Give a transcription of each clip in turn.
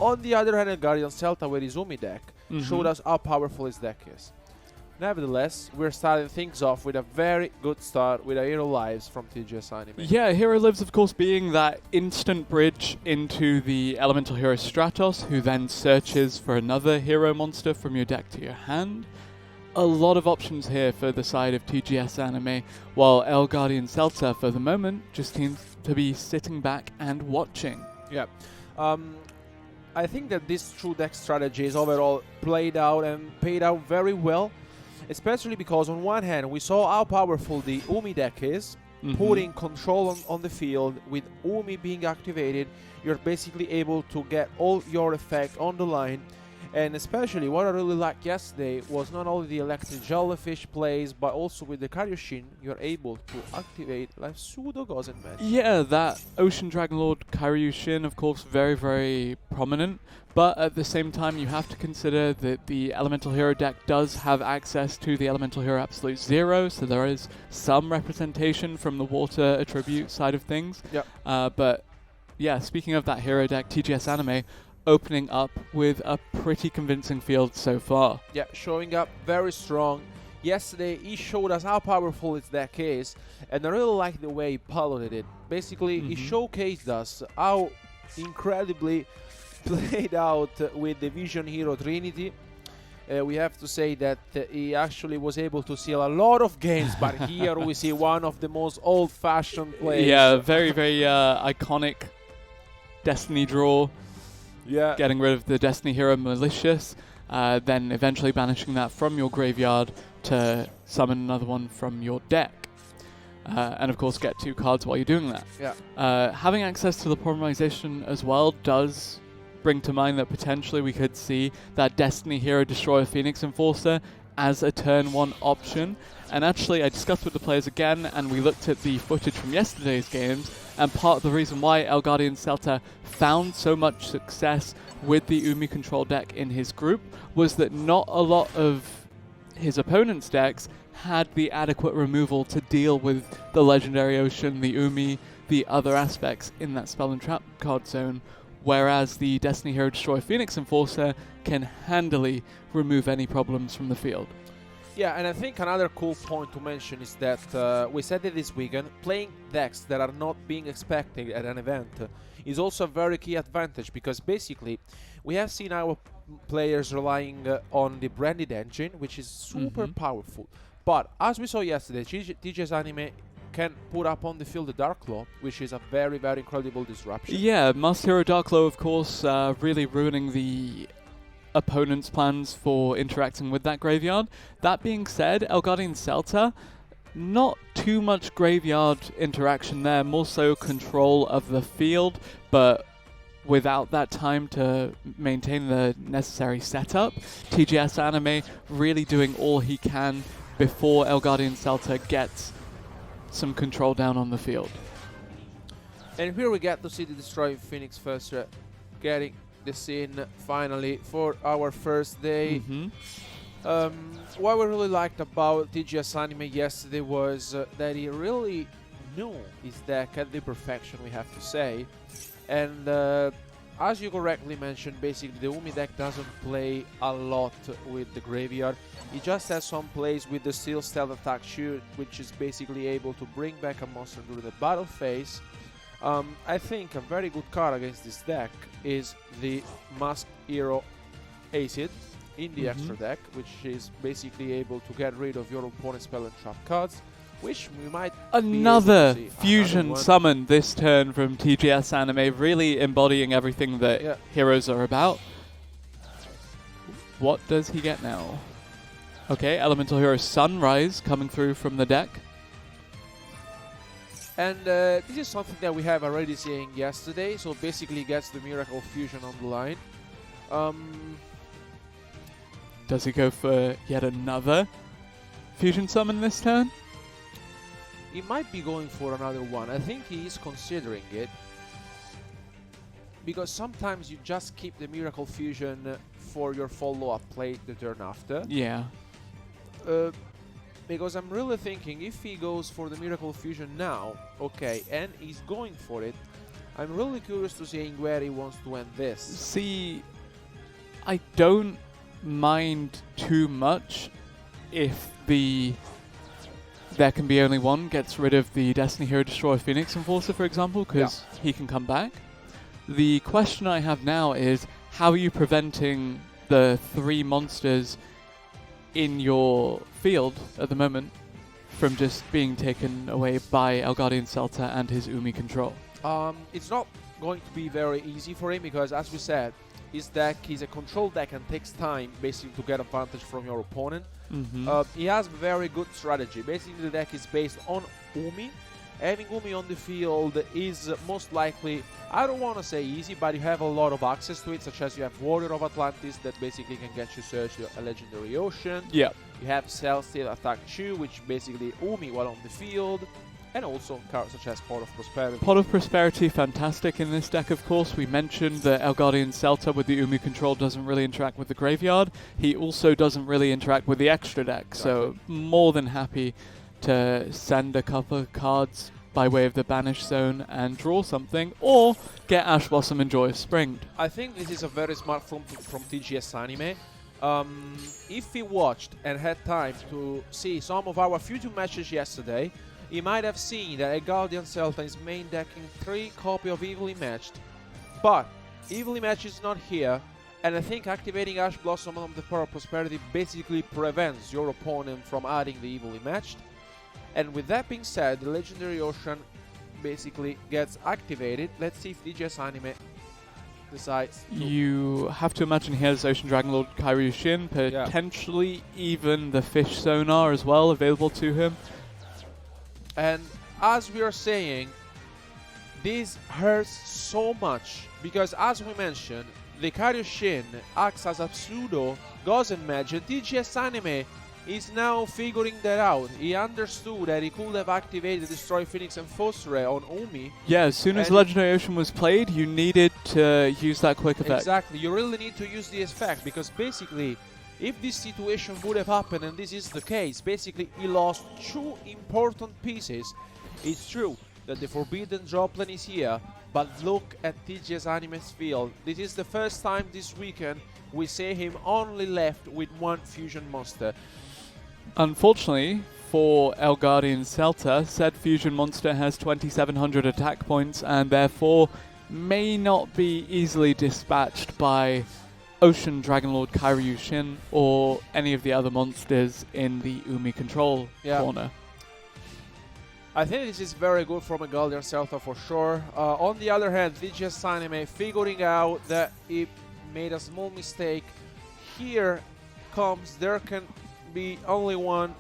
On the other hand, Guardián Celta with his Umi deck showed us how powerful his deck is. Nevertheless, we're starting things off with a very good start with a Hero Lives from TGS Anime. Yeah, Hero Lives, of course, being that instant bridge into the Elemental Hero Stratos, who then searches for another hero monster from your deck to your hand. A lot of options here for the side of TGS Anime, while El Guardián Celta, for the moment, just seems to be sitting back and watching. Yeah. I think that this true deck strategy is overall played out and paid out very well. Especially because on one hand we saw how powerful the Umi deck is, putting control on the field. With Umi being activated, you're basically able to get all your effect on the line. And especially what I really liked yesterday was not only the electric jellyfish plays, but also with the Karyushin, you're able to activate like pseudo Gozen Man. Yeah, that Ocean Dragon Lord Karyushin, of course, very, very prominent. But at the same time, you have to consider that the Elemental Hero deck does have access to the Elemental Hero Absolute Zero, so there is some representation from the water attribute side of things. Yep. But yeah, speaking of that hero deck, TGS Anime opening up with a pretty convincing field so far. Yeah, showing up very strong. Yesterday, he showed us how powerful his deck is, and I really like the way he piloted it. Basically, he showcased us how incredibly played out with the Vision Hero Trinity. We have to say that he actually was able to seal a lot of games, but here we see one of the most old-fashioned plays. Yeah, very, very iconic Destiny draw. Yeah. Getting rid of the Destiny Hero Malicious, then eventually banishing that from your graveyard to summon another one from your deck. And of course get 2 cards while you're doing that. Yeah. Having access to the polymerization as well does bring to mind that potentially we could see that Destiny Hero Destroyer Phoenix Enforcer as a turn 1 option. And actually I discussed with the players again, and we looked at the footage from yesterday's games, and part of the reason why El Guardián Celta found so much success with the Umi control deck in his group was that not a lot of his opponent's decks had the adequate removal to deal with the Legendary Ocean, the Umi, the other aspects in that spell and trap card zone, whereas the Destiny Hero Destroyer Phoenix Enforcer can handily remove any problems from the field. Yeah, and I think another cool point to mention is that we said it this weekend, playing decks that are not being expected at an event is also a very key advantage, because basically we have seen our players relying on the branded engine, which is super powerful. But as we saw yesterday, TGS Anime can put up on the field the Dark Claw, which is a very, very incredible disruption. Yeah, Master Hero Dark Claw, of course, really ruining the opponent's plans for interacting with that graveyard. That being said, El Guardián Celta, not too much graveyard interaction there, more so control of the field, but without that time to maintain the necessary setup. TGS Anime really doing all he can before El Guardián Celta gets some control down on the field. And here we get to see the Destroy Phoenix first getting the scene finally for our first day. What we really liked about TGS Anime yesterday was that he really knew his deck at the perfection, we have to say. And as you correctly mentioned, basically the Umi deck doesn't play a lot with the graveyard. He just has some plays with the Steel Stealth Attack Shoot, which is basically able to bring back a monster during the battle phase. I think a very good card against this deck is the Mask Hero Acid in the extra deck, which is basically able to get rid of your opponent's spell and trap cards, which we might another be able to see. fusion summon this turn from TGS Anime, really embodying everything that heroes are about. What does he get now? Okay, Elemental Hero Sunrise coming through from the deck. And this is something that we have already seen yesterday, so basically gets the Miracle Fusion on the line. Does he go for yet another fusion summon this turn? He might be going for another one. I think he is considering it, because sometimes you just keep the Miracle Fusion for your follow-up play the turn after. Yeah. Because I'm really thinking if he goes for the Miracle Fusion now, okay, and he's going for it, I'm really curious to see where he wants to end this. See, I don't mind too much if there can be only one gets rid of the Destiny Hero Destroyer Phoenix Enforcer, for example, because he can come back. The question I have now is, how are you preventing the 3 monsters in your field at the moment from just being taken away by Guardián Celta and his Umi control? It's not going to be very easy for him because, as we said, his deck is a control deck and takes time basically to get advantage from your opponent. He has very good strategy. Basically, the deck is based on Umi. Having Umi on the field is most likely, I don't want to say easy, but you have a lot of access to it, such as you have Warrior of Atlantis that basically can get you search a Legendary Ocean. Yeah. You have Celestial Attack 2, which basically Umi while on the field. And also cards such as Pot of Prosperity. Pot of Prosperity, fantastic in this deck, of course. We mentioned that Guardián Celta with the Umi control doesn't really interact with the graveyard. He also doesn't really interact with the extra deck, so more than happy to send a couple of cards by way of the Banish Zone and draw something, or get Ash Blossom and Joy of Spring. I think this is a very smart from TGS Anime. If he watched and had time to see some of our future matches yesterday, he might have seen that Guardián Celta is main decking 3 copy of Evilly Matched, but Evilly Matched is not here, and I think activating Ash Blossom on the Power of Prosperity basically prevents your opponent from adding the Evilly Matched. And with that being said, the Legendary Ocean basically gets activated. Let's see if DJS Anime decides to... You have to imagine he has Ocean Dragon Lord Kairyu-Shin, potentially even the Fish Sonar as well available to him. And as we are saying, this hurts so much because, as we mentioned, the Kairyu-Shin acts as a pseudo Gozen Mage, and TGS Anime is now figuring that out. He understood that he could have activated Destroy Phoenix and Fosre on Umi. Yeah, as soon as Legendary Ocean was played, you needed to use that quick effect. Exactly, you really need to use the effect because basically, if this situation would have happened, and this is the case, basically he lost 2 important pieces. It's true that the Forbidden Droplet is here, but look at TGS Anime's field. This is the first time this weekend we see him only left with 1 fusion monster. Unfortunately for Guardián Celta, said fusion monster has 2700 attack points and therefore may not be easily dispatched by Ocean Dragon Lord Kairyu-Shin or any of the other monsters in the Umi control corner. I think this is very good from a Guardián Celta for sure. On the other hand, TGS Anime figuring out that he made a small mistake. Here comes, there can be only one.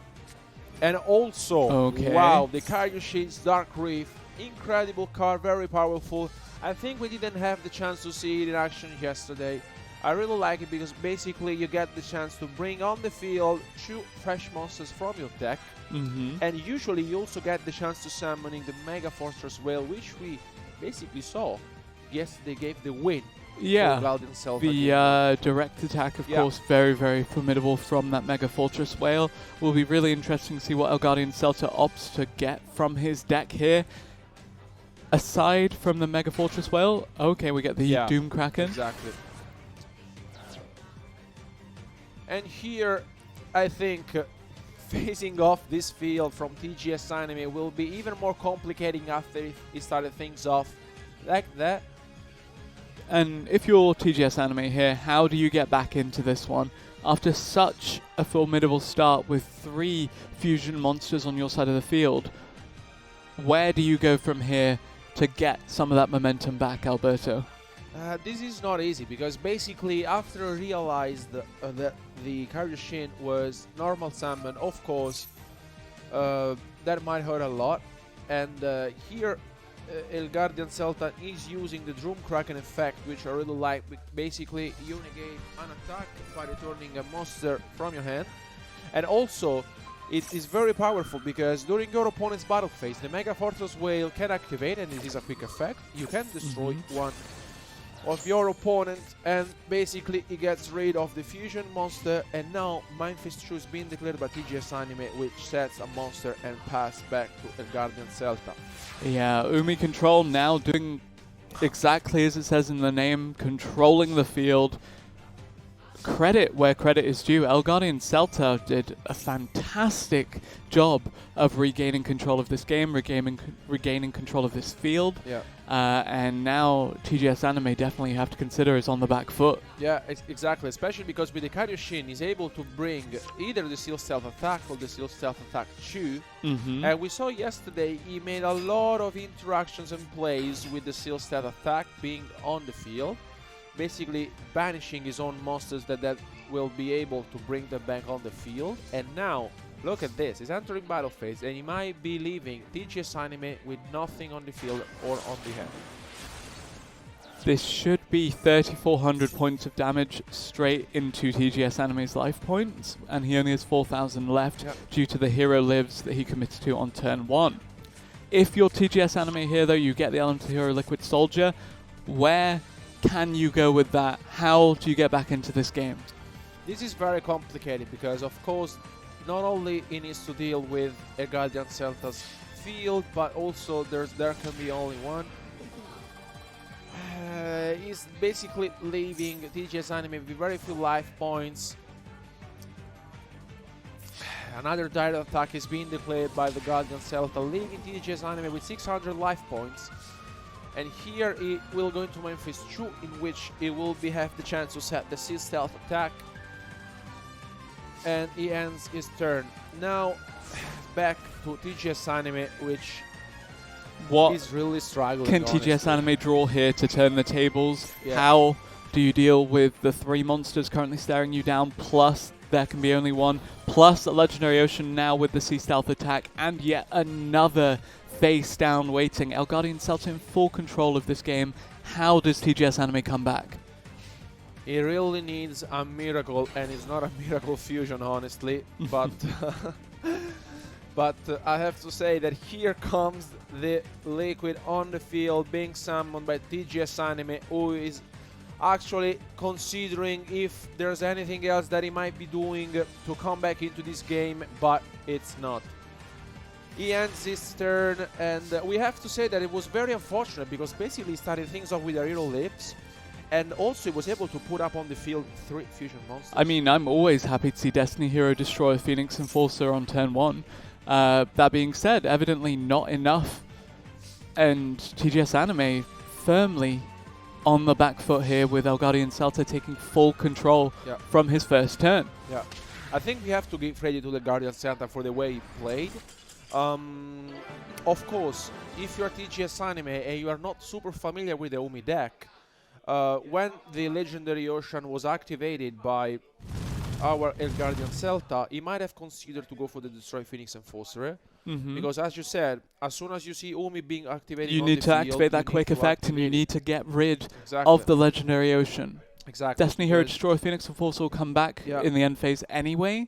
And also, wow, the Kairyu-Shin's Dark Reef, incredible card, very powerful. I think we didn't have the chance to see it in action yesterday. I really like it because basically you get the chance to bring on the field 2 fresh monsters from your deck. And usually you also get the chance to summoning the Mega Fortress Whale, which we basically saw yesterday gave the win. Yeah, the direct attack, of course, very, very formidable from that Mega Fortress Whale. Will be really interesting to see what Guardián Celta opts to get from his deck here. Aside from the Mega Fortress Whale, we get the Doom Kraken. Exactly. And here, I think facing off this field from TGS Anime will be even more complicating after he started things off like that. And if you're TGS Anime here, how do you get back into this one? After such a formidable start with 3 fusion monsters on your side of the field, where do you go from here to get some of that momentum back, Alberto? This is not easy because basically after I realized that the Kairyu-Shin was normal summon, of course, that might hurt a lot. And here Guardián Celta is using the Doom Kraken effect, which I really like. Basically, you negate an attack by returning a monster from your hand. And also, it is very powerful because during your opponent's battle phase, the Mega Fortress Whale can activate, and this is a quick effect. You can destroy one of your opponent, and basically it gets rid of the fusion monster, and now Mindfist 2 is being declared by TGS Anime, which sets a monster and pass back to Guardián Celta. Yeah, Umi control now doing exactly as it says in the name, controlling the field. Credit where credit is due. Guardián Celta did a fantastic job of regaining control of this game, regaining control of this field. Yeah. And now TGS Anime definitely have to consider is on the back foot. Yeah, exactly. Especially because with the Karyushin, he's able to bring either the Seal Stealth Attack or the Seal Stealth Attack 2. And we saw yesterday he made a lot of interactions and plays with the Seal Stealth Attack being on the field. Basically banishing his own monsters that will be able to bring them back on the field. And now, look at this. He's entering battle phase and he might be leaving TGS Anime with nothing on the field or on the hand. This should be 3,400 points of damage straight into TGS Anime's life points, and he only has 4,000 left due to the hero lives that he committed to on turn 1. If you're TGS Anime here though, you get the Elemental Hero Liquid Soldier. Where can you go with that? How do you get back into this game? This is very complicated because, of course, not only he needs to deal with a Guardián Celta's field, but also there can be only one. He's basically leaving TGS Anime with very few life points. Another direct attack is being declared by the Guardián Celta, leaving TGS Anime with 600 life points. And here he will go into main phase 2, in which he will have the chance to set the Seal Stealth Attack. And he ends his turn. Now, back to TGS Anime, which is really struggling. Can TGS Anime draw here to turn the tables? Yeah. How do you deal with the 3 monsters currently staring you down, plus there can be only one, plus a Legendary Ocean now with the Sea Stealth Attack, and yet another face down waiting. Guardián Celta in full control of this game. How does TGS Anime come back? He really needs a miracle, and it's not a miracle fusion, honestly. But I have to say that here comes the Liquid on the field being summoned by TGS Anime, who is actually considering if there's anything else that he might be doing to come back into this game, but it's not. He ends his turn, and we have to say that it was very unfortunate because basically he started things off with a Hero Lips, and also he was able to put up on the field 3 fusion monsters. I mean, I'm always happy to see Destiny Hero destroy a Phoenix Enforcer on turn 1. That being said, evidently not enough, and TGS Anime firmly on the back foot here with Guardián Celta taking full control from his first turn. Yeah, I think we have to give credit to the Guardián Celta for the way he played. Of course, if you're TGS Anime and you are not super familiar with the Umi deck, when the Legendary Ocean was activated by our Guardián Celta, he might have considered to go for the Destroy Phoenix Enforcer. Because as you said, as soon as you see Umi being activated, you need to activate that quick effect, and you need to get rid of the Legendary Ocean. Exactly. Destiny Hero Destroy Phoenix Enforcer will come back in the end phase anyway.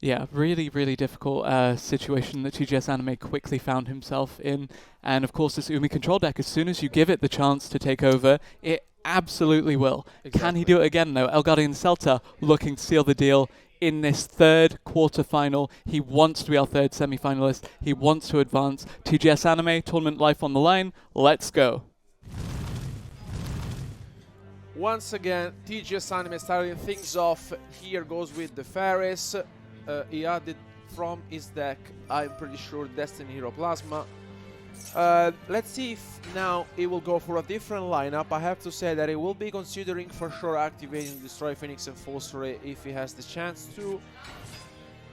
Yeah, really, really difficult situation that TGS Anime quickly found himself in. And of course, this Umi control deck, as soon as you give it the chance to take over, it absolutely will. Can he do it again, though? Guardián Celta looking to seal the deal in this third quarterfinal. He wants to be our third semi-finalist. He wants to advance. TGS Anime, tournament life on the line. Let's go. Once again, TGS Anime starting things off. Here goes with the Ferris. He added from his deck, I'm pretty sure, Destiny Hero Plasma. Let's see if now he will go for a different lineup. I have to say that he will be considering for sure activating Destroy Phoenix Enforcer if he has the chance to.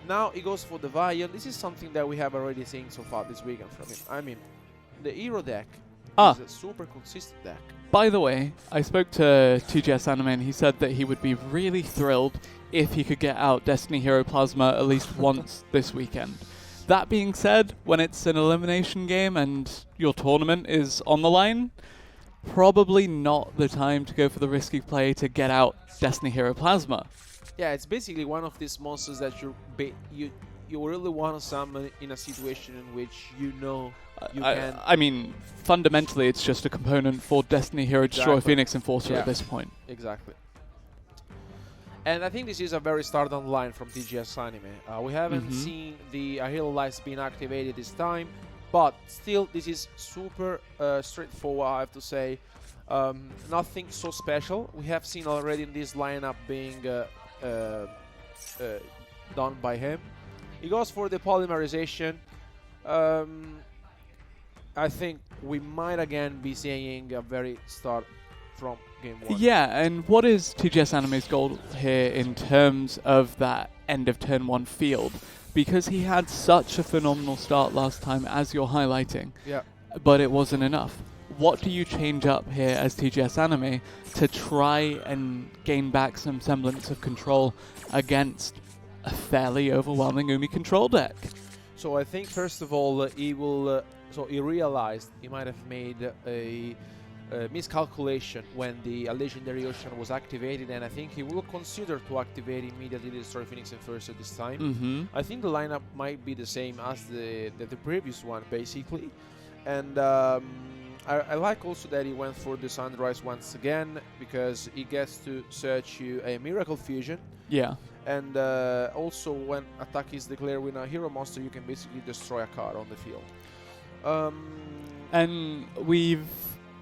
Now he goes for the Vion. This is something that we have already seen so far this weekend from him. I mean, the Hero deck is a super consistent deck. By the way, I spoke to TGS Anime and he said that he would be really thrilled if he could get out Destiny Hero Plasma at least once this weekend. That being said, when it's an elimination game and your tournament is on the line, probably not the time to go for the risky play to get out Destiny Hero Plasma. Yeah, it's basically one of these monsters that you really want to summon in a situation in which you know you can. I mean, fundamentally, it's just a component for Destiny Hero Destroy Phoenix Enforcer at this point. Exactly. And I think this is a very start on line from TGS Anime. We haven't seen the Halo Lights being activated this time. but still this is super straightforward, I have to say. Nothing so special. We have seen already in this lineup being done by him. He goes for the polymerization. I think we might again be seeing a very start from game 1. Yeah, and what is TGS Anime's goal here in terms of that end of turn 1 field? Because he had such a phenomenal start last time, as you're highlighting, but it wasn't enough. What do you change up here as TGS Anime to try and gain back some semblance of control against a fairly overwhelming Umi control deck? So I think first of all he will. So he realized he might have made a miscalculation when the legendary ocean was activated, and I think he will consider to activate immediately the Destroy Phoenix and first at this time. I think the lineup might be the same as the previous one, basically, and I like also that he went for the Sunrise once again, because he gets to search you a Miracle Fusion. Yeah. And also when attack is declared with a hero monster, you can basically destroy a card on the field. And we've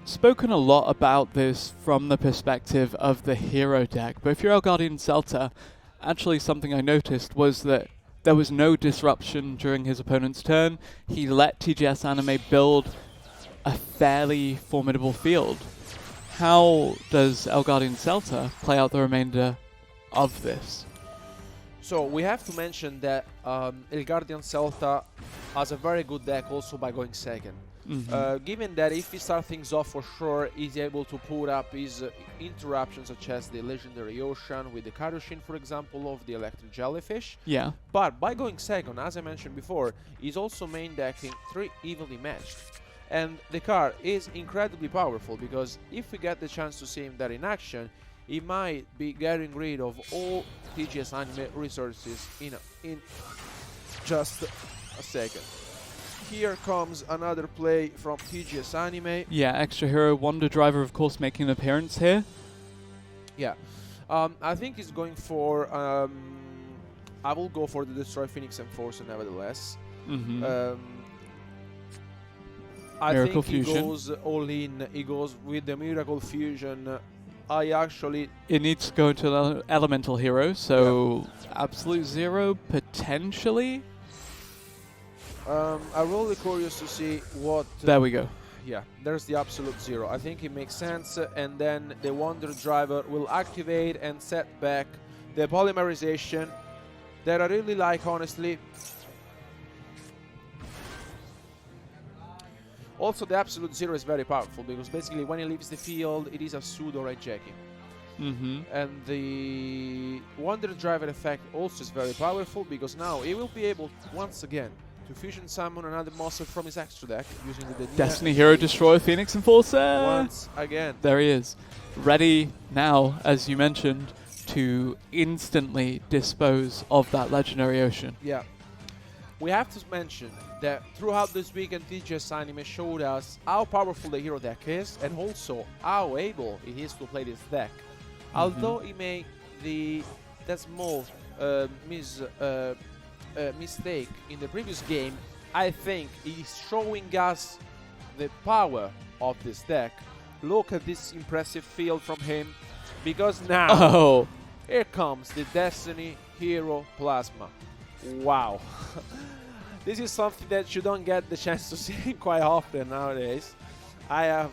spoken a lot about this from the perspective of the hero deck, but if you're Guardián Celta, actually something I noticed was that there was no disruption during his opponent's turn. He let TGS Anime build a fairly formidable field. How does Guardián Celta play out the remainder of this? So we have to mention that Guardián Celta has a very good deck also by going second. Given that if he starts things off for sure, he's able to put up his interruptions such as the Legendary Ocean with the Karoshin, for example, of the Electric Jellyfish. Yeah. But by going second, as I mentioned before, he's also main decking 3 Evenly Matched. And the card is incredibly powerful, because if we get the chance to see him there in action, he might be getting rid of all TGS Anime resources in just a second. Here comes another play from TGS Anime. Yeah, extra hero Wonder Driver, of course, making an appearance here. Yeah. I think he's going for... I will go for the Destroy Phoenix Enforcer nevertheless. I Miracle think Fusion. he goes all in. He goes with the Miracle Fusion. I actually... It needs to go into an elemental hero, so Absolute Zero potentially. I'm really curious to see what... There we go. Yeah, there's the Absolute Zero. I think it makes sense, and then the Wonder Driver will activate and set back the polymerization that I really like, honestly. Also, the Absolute Zero is very powerful, because basically when he leaves the field, it is a pseudo hijacking. And the Wonder Driver effect also is very powerful, because now he will be able, once again, to fusion summon another monster from his extra deck using the Destiny Hero Destroyer Phoenix Enforcer. Once again. There he is. Ready now, as you mentioned, to instantly dispose of that Legendary Ocean. Yeah. We have to mention that throughout this weekend, TGS Anime showed us how powerful the hero deck is, and also how able it is to play this deck. Although he made that small mistake in the previous game, I think he's showing us the power of this deck. Look at this impressive field from him, because now here comes the Destiny Hero Plasma. Wow. This is something that you don't get the chance to see quite often nowadays. I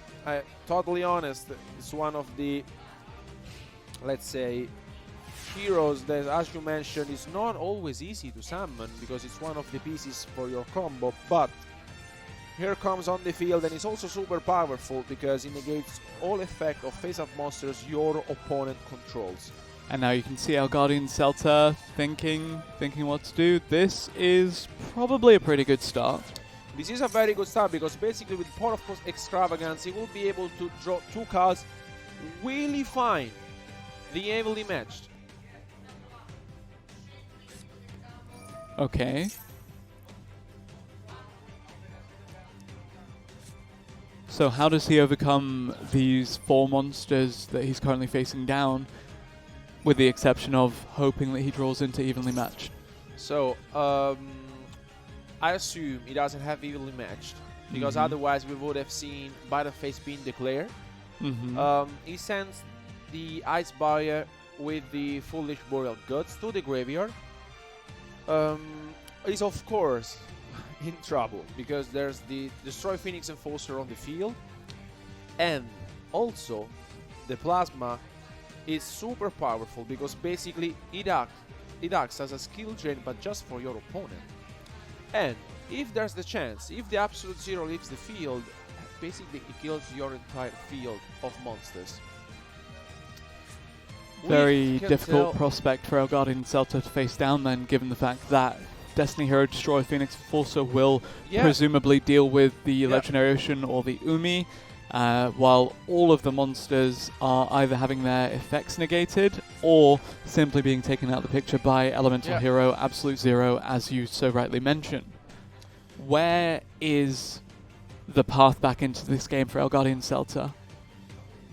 totally honest, it's one of the, let's say, heroes that, as you mentioned, is not always easy to summon, because it's one of the pieces for your combo, but here comes on the field, and it's also super powerful because it negates all effect of face-up monsters your opponent controls. And now you can see our Guardián Celta thinking what to do. This is probably a pretty good start. This is a very good start, because basically with Pot of Extravagance, he will be able to draw 2 cards really fine. The Evenly Matched. Okay. So how does he overcome these 4 monsters that he's currently facing down, with the exception of hoping that he draws into Evenly Matched? So, I assume he doesn't have evenly matched, because otherwise we would have seen Battle Phase being declared. He sends the Ice Barrier with the Foolish Boreal Guts to the graveyard. He's of course in trouble, because there's the Destroy Phoenix Enforcer on the field, and also the Plasma is super powerful, because basically it acts as a skill drain, but just for your opponent. And if there's the chance, if the Absolute Zero leaves the field, basically it kills your entire field of monsters. Very difficult prospect for our Guardian Celta to face down then, given the fact that Destiny Hero Destroy Phoenix Enforcer will presumably deal with the Legendary Ocean or the Umi, while all of the monsters are either having their effects negated or simply being taken out of the picture by Elemental Hero Absolute Zero, as you so rightly mentioned. Where is the path back into this game for our Guardian Celta?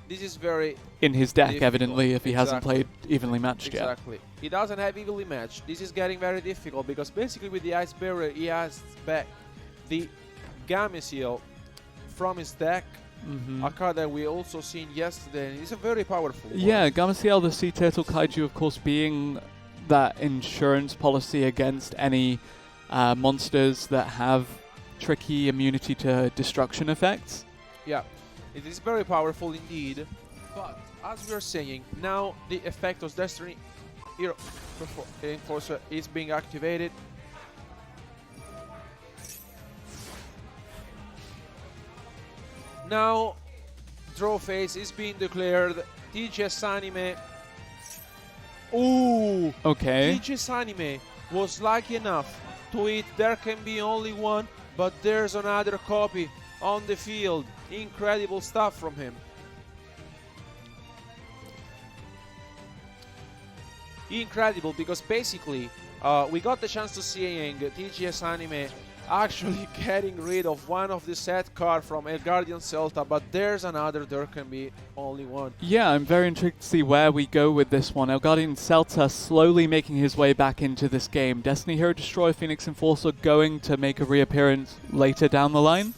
This is very in his deck, difficult. evidently, if he hasn't played evenly matched yet. Exactly. He doesn't have evenly matched. This is getting very difficult, because basically with the Ice Barrier he has back the Gameciel from his deck, a card that we also seen yesterday, and it's a very powerful one. Yeah, Gameciel, the Sea Turtle Kaiju, of course, being that insurance policy against any monsters that have tricky immunity to destruction effects. Yeah, it is very powerful indeed, but as we are saying, now the effect of Destiny Hero Enforcer is being activated. Now draw phase is being declared. TGS Anime. Ooh! Okay. TGS Anime was lucky enough to hit There Can Be Only One, but there's another copy on the field. Incredible stuff from him. Incredible, because basically we got the chance to seeing TGS Anime actually getting rid of one of the set card from El Guardián Celta, but there's another There Can Be Only One. Yeah, I'm very intrigued to see where we go with this one. El Guardián Celta slowly making his way back into this game. Destiny Hero Destroy Phoenix Enforcer going to make a reappearance later down the line.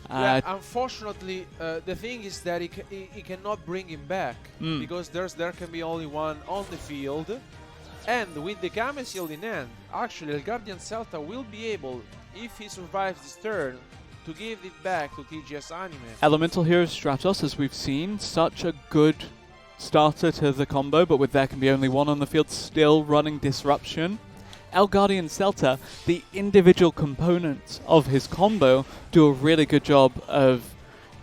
Yeah, unfortunately, the thing is that he cannot bring him back, because There Can Be Only One on the field. And with the Gameciel in hand, actually El Guardián Celta will be able, if he survives this turn, to give it back to TGS Anime. Elemental Hero Stratos, as we've seen, such a good starter to the combo, but with There Can Be Only One on the field, still running Disruption. El Guardián Celta, the individual components of his combo, do a really good job of,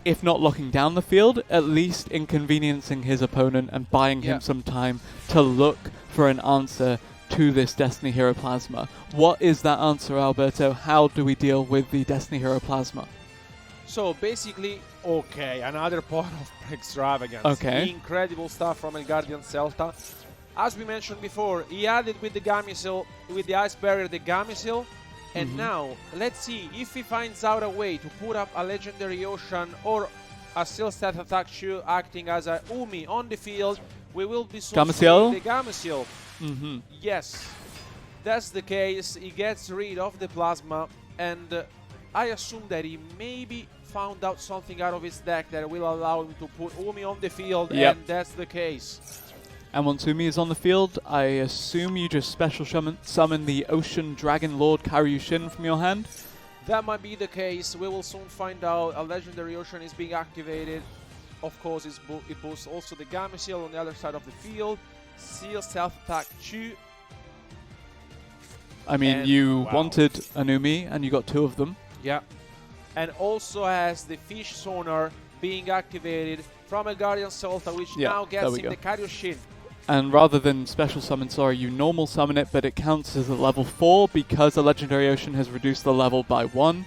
if not locking down the field, at least inconveniencing his opponent and buying him some time to look for an answer to this Destiny Hero Plasma. What is that answer, Alberto? How do we deal with the Destiny Hero Plasma? So basically, okay, another part of extravagance. Okay. Incredible stuff from El Guardián Celta. As we mentioned before, he added with the Gameciel, with the Ice Barrier, the Gameciel. And now, let's see if he finds out a way to put up a Legendary Ocean or a Seal Stat Attack Shoe acting as a Umi on the field. We will be soon seeing the Gameciel. Yes, that's the case. He gets rid of the Plasma, and I assume that he maybe found out something out of his deck that will allow him to put Umi on the field, and that's the case. And once Umi is on the field, I assume you just special summon the Ocean Dragon Lord Karyushin from your hand? That might be the case. We will soon find out. A Legendary Ocean is being activated. Of course, it boosts also the Gameciel on the other side of the field. Seal Self-Attack 2. I mean, you wanted an Umi, and you got two of them. Yeah. And also has the Fish Sonar being activated from El Guardián Celta, which now gets him the Karyushin. And rather than special summon, you normal summon it, but it counts as a level 4 because a Legendary Ocean has reduced the level by 1.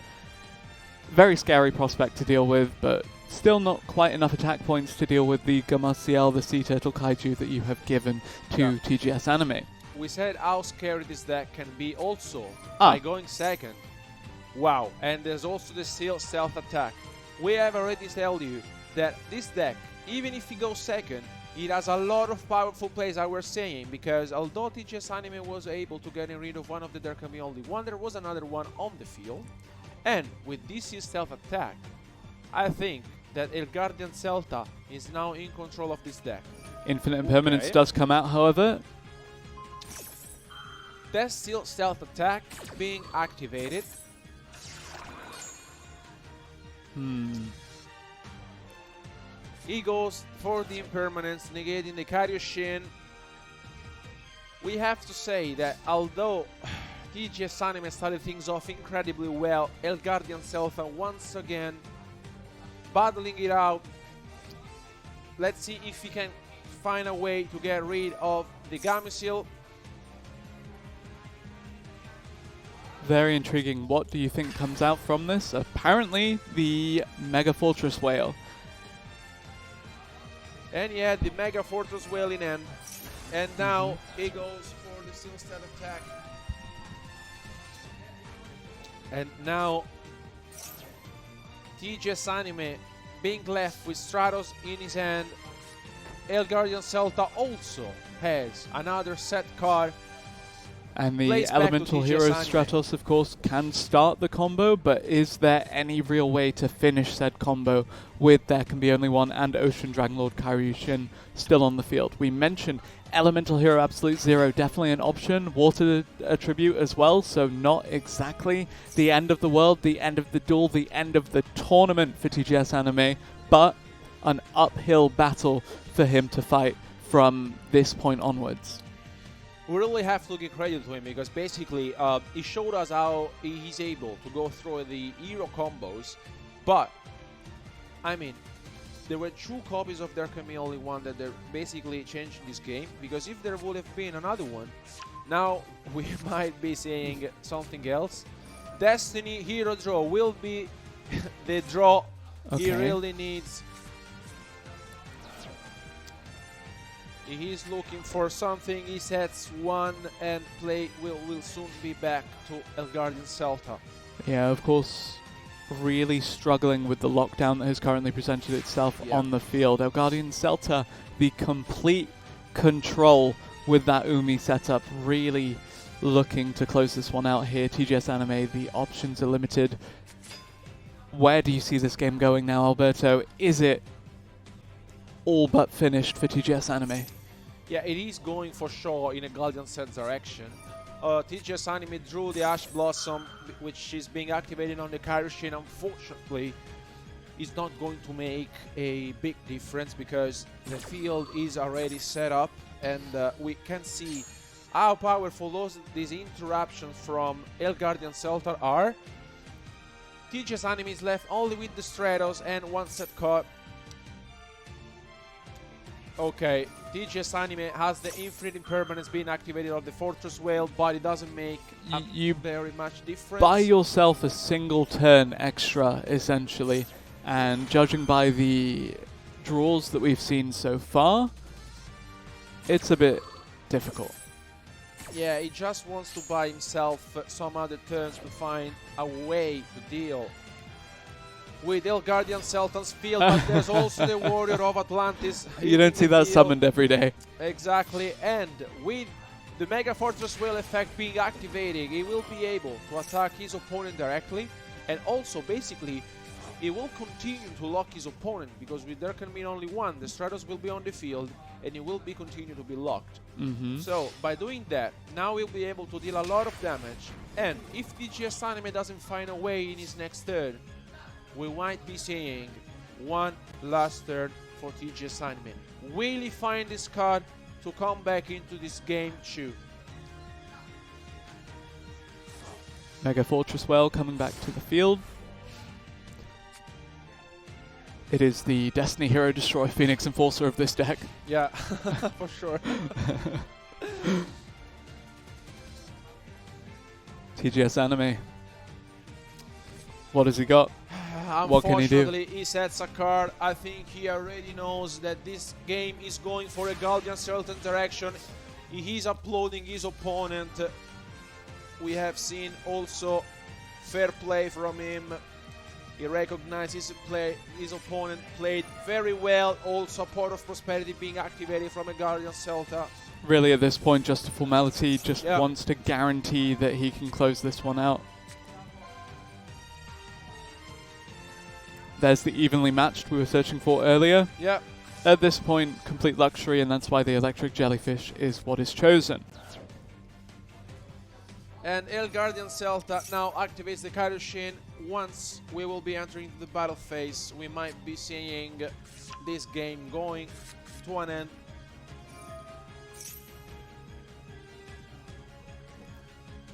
Very scary prospect to deal with, but still not quite enough attack points to deal with the Gameciel, the Sea Turtle Kaiju that you have given to TGS Anime. We said how scary this deck can be also by going second. Wow, and there's also the Seal Self-Attack. We have already told you that this deck, even if he goes second, It has a lot of powerful plays, I was saying, because although TGS Anime was able to get rid of one of the there can be only one, there was another one on the field. And with this stealth attack, I think that El Guardian Celta is now in control of this deck. Infinite Impermanence does come out, however. There's still stealth attack being activated. He goes for the impermanence, negating the Karyushin. We have to say that although TGS Anime started things off incredibly well, El Guardian Celta once again battling it out. Let's see if he can find a way to get rid of the Gamisil. Very intriguing. What do you think comes out from this? Apparently the Mega Fortress Whale. And yeah, the Mega Fortress Whale in end. And now he goes for the Steel Stat attack. And now TGS Anime being left with Stratos in his hand. El Guardian Celta also has another set card. And the Elemental Hero Stratos, of course, can start the combo, but is there any real way to finish said combo with There Can Be Only One and Ocean Dragonlord Karyushin still on the field? We mentioned Elemental Hero Absolute Zero, definitely an option. Water Attribute as well, so not exactly the end of the world, the end of the duel, the end of the tournament for TGS Anime, but an uphill battle for him to fight from this point onwards. We really have to give credit to him because basically he showed us how he's able to go through the hero combos, but I mean there were 2 copies of There Can Be Only One that they're basically changed in this game, because if there would have been another one, now we might be saying something else. Destiny Hero Draw will be the draw he really needs. He's looking for something. He sets 1 and play will soon be back to El Guardian Celta. Yeah, of course, really struggling with the lockdown that has currently presented itself on the field. El Guardian Celta, the complete control with that Umi setup, really looking to close this one out here. TGS Anime, the options are limited. Where do you see this game going now, Alberto? Is it all but finished for TGS Anime? Yeah, it is going for sure in a Guardian set direction. TGS Anime drew the Ash Blossom, which is being activated on the Karyushin. Unfortunately, it's not going to make a big difference because the field is already set up, and we can see how powerful these interruptions from El Guardian Celta are. TGS Anime is left only with the Stratos and 1 set card. Okay, TGS Anime has the Infinite Impermanence being activated on the Fortress Whale, but it doesn't make very much difference. Buy yourself a single turn extra, essentially, and judging by the draws that we've seen so far, it's a bit difficult. Yeah, he just wants to buy himself some other turns to find a way to deal with El Guardian Celta's field, but there's also the Warrior of Atlantis. You don't see that summoned every day. Exactly, and with the Mega Fortress Whale effect being activated, he will be able to attack his opponent directly, and also basically he will continue to lock his opponent, because with There Can Be Only One, the Stratos will be on the field and he will be continue to be locked. So by doing that, now he'll be able to deal a lot of damage, and if TGS Anime doesn't find a way in his next turn, we might be seeing 1 last turn for TGS Anime. Will he find this card to come back into this game too? Mega Fortress Whale coming back to the field. It is the Destiny Hero Destroy Phoenix Enforcer of this deck. Yeah, for sure. TGS Anime. What has he got? What can he do? Unfortunately, he sets a card. I think he already knows that this game is going for a Guardian certain direction. He is uploading his opponent. We have seen also fair play from him. He recognized his opponent played very well. Also, Port of Prosperity being activated from a Guardián Celta. Really, at this point, just a formality. Just Yeah. wants to guarantee that he can close this one out. There's the evenly matched we were searching for earlier. Yeah. At this point, complete luxury, and that's why the electric jellyfish is what is chosen. And El Guardián Celta now activates the Kairoshin. Once we will be entering the battle phase, we might be seeing this game going to an end.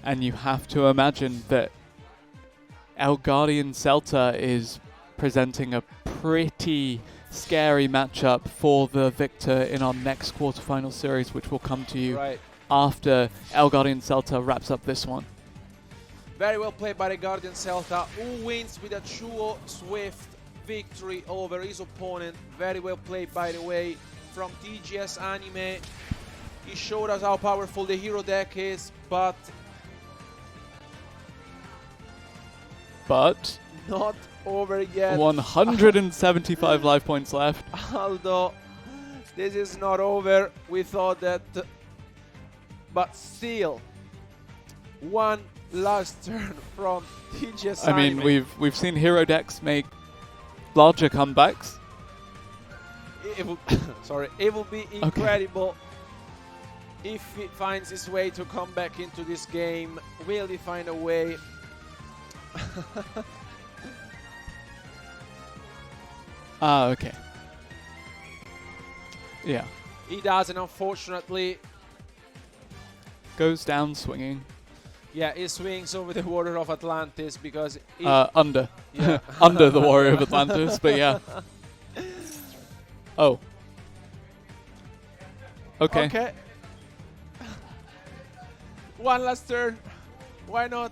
And you have to imagine that El Guardián Celta is presenting a pretty scary matchup for the victor in our next quarterfinal series, which will come to you after El Guardián Celta wraps up this one. Very well played by the Guardián Celta, who wins with a true swift victory over his opponent. Very well played, by the way, from TGS Anime. He showed us how powerful the hero deck is, but not over yet. 175 life points left. Although this is not over, we thought that, but still, one last turn from TGS I mean, Anime. we've seen hero decks make larger comebacks. It will, sorry, it will be incredible if he finds his way to come back into this game. Will he find a way? Okay. Yeah. He doesn't, unfortunately. Goes down swinging. Yeah, he swings over the Warrior of Atlantis because under. Yeah. Under the Warrior of Atlantis, but yeah. Oh. Okay. Okay. One last turn. Why not?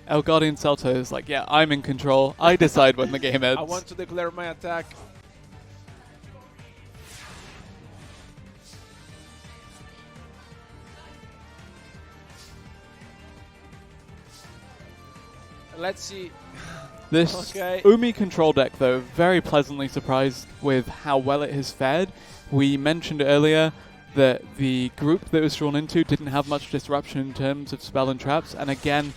El Guardián Celta is like, yeah, I'm in control. I decide when the game ends. I want to declare my attack. Let's see. This Umi control deck, though, very pleasantly surprised with how well it has fared. We mentioned earlier that the group that it was drawn into didn't have much disruption in terms of spell and traps, and again,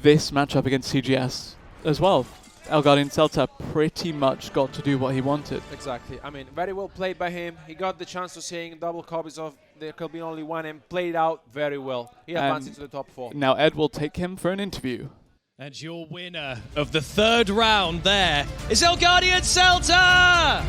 this matchup against TGS as well. El Guardián Celta pretty much got to do what he wanted. Exactly. I mean, very well played by him. He got the chance to seeing double copies of There Could Be Only One and played out very well. He advanced into the top 4. Now Ed will take him for an interview. And your winner of the third round there is El Guardián Celta!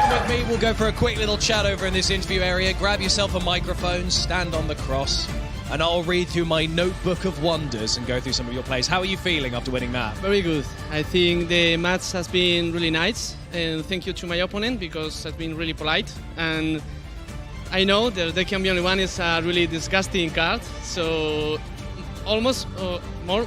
Come with me, we'll go for a quick little chat over in this interview area. Grab yourself a microphone, stand on the cross, and I'll read through my notebook of wonders and go through some of your plays. How are you feeling after winning that? Very good. I think the match has been really nice, and thank you to my opponent because has been really polite. And I know that There Can Be Only One is a really disgusting card, so almost more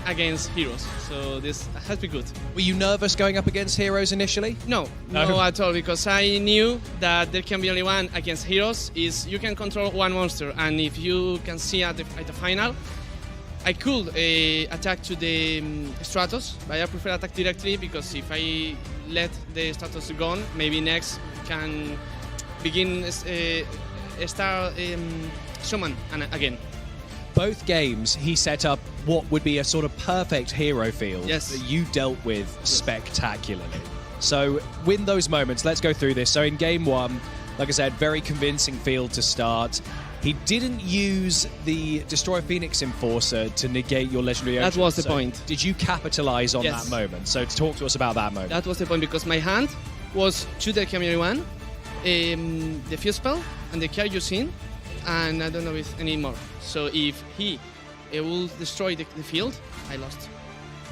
against heroes. So this has been good. Were you nervous going up against heroes initially? No at all, because I knew that There Can Be Only One against heroes is you can control one monster, and if you can see at the final, I could attack to the Stratos, but I prefer attack directly because if I let the Stratos gone, maybe next can begin start summon again. Both games, he set up what would be a sort of perfect hero field that you dealt with spectacularly. So, win those moments. Let's go through this. So, in game one, like I said, very convincing field to start. He didn't use the Destroy Phoenix Enforcer to negate your Legendary Ocean. That was the point. Did you capitalize on that moment? So, talk to us about that moment. That was the point because my hand was 2 There Can Be Only One, the Fuse Spell, and the Kairoshin, and I don't know if any more. So if he will destroy the field, I lost.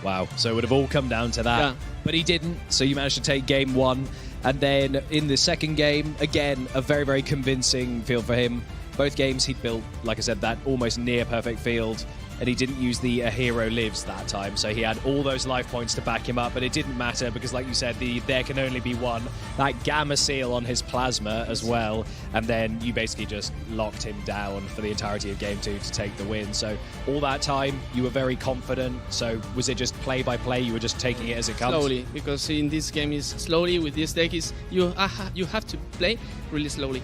Wow, so it would have all come down to that. Yeah. But he didn't, so you managed to take game one. And then in the second game, again, a very, very convincing field for him. Both games he'd built, like I said, that almost near perfect field. and he didn't use the A Hero Lives that time, so he had all those life points to back him up, but it didn't matter because, like you said, there can only be one. That Gamma Seal on his Plasma as well, and then you basically just locked him down for the entirety of Game 2 to take the win. So all that time, you were very confident. So was it just play by play? You were just taking it as it comes? Slowly, because in this game is slowly. With this deck is you have to play really slowly.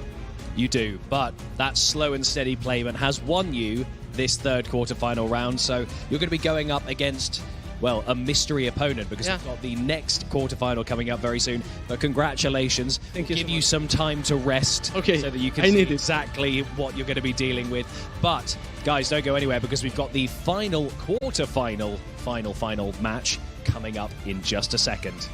You do, but that slow and steady playment has won you this third quarterfinal round. So you're going to be going up against, well, a mystery opponent because we've got the next quarterfinal coming up very soon. But congratulations. Thank you. Give you some time to rest so that you can see exactly what you're going to be dealing with. But guys, don't go anywhere because we've got the final quarterfinal final match coming up in just a second.